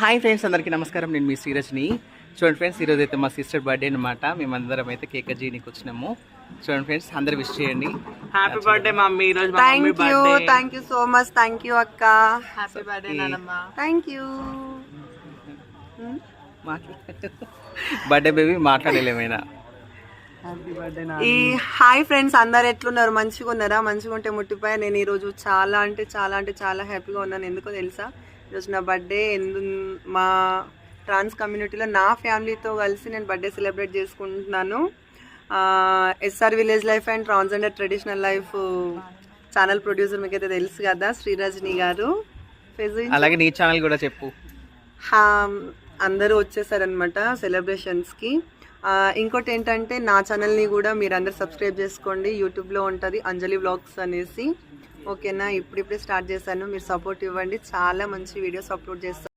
Hi friends, అందరికీ నమస్కారం. నేను మీ శ్రీరజ్ని. చూడండి ఫ్రెండ్స్, ఈరోజు అయితే మా సిస్టర్ బర్త్డే అనమాట. మేమందరం అయితే కేక్ కట్ వచ్చినాము. చూడండి ఫ్రెండ్స్, అందరు విష్ చేయండి. Happy birthday mummy. ఈ రోజు thank you so much. Thank you అక్క. హ్యాపీ బర్త్డే నానమ్మ. Thank you. బర్త్డే బేబీ మాట్లాడలేమైనా. హ్యాపీ బర్త్డే ఈ హాయ్ ఫ్రెండ్స్, అందరు ఎట్లున్నారు? మంచిగా ఉన్నారా? మంచిగా ఉంటే ముట్టిపోయా. నేను ఈరోజు చాలా అంటే చాలా హ్యాపీగా ఉన్నాను. ఎందుకో తెలుసా? ఈరోజు నా బర్త్డే మా ట్రాన్స్ కమ్యూనిటీలో నా ఫ్యామిలీతో కలిసి నేను బర్త్డే సెలబ్రేట్ చేసుకుంటున్నాను. SR village life and transgender traditional life channel producer మీకైతే తెలుసు కదా, శ్రీరజని గారు. అలాగే నీ ఛానల్ కూడా చెప్పు. అందరూ వచ్చేసారనమాట సెలబ్రేషన్స్కి. ఇంకోటి ఏంటంటే, నా ఛానల్ని కూడా మీరు అందరు సబ్స్క్రైబ్ చేసుకోండి. యూట్యూబ్లో ఉంటుంది అంజలి వ్లాగ్స్ అనేసి. ఓకేనా? ఇప్పుడిప్పుడే స్టార్ట్ చేశాను. మీరు సపోర్ట్ ఇవ్వండి. చాలా మంచి వీడియోస్ అప్లోడ్ చేస్తాను.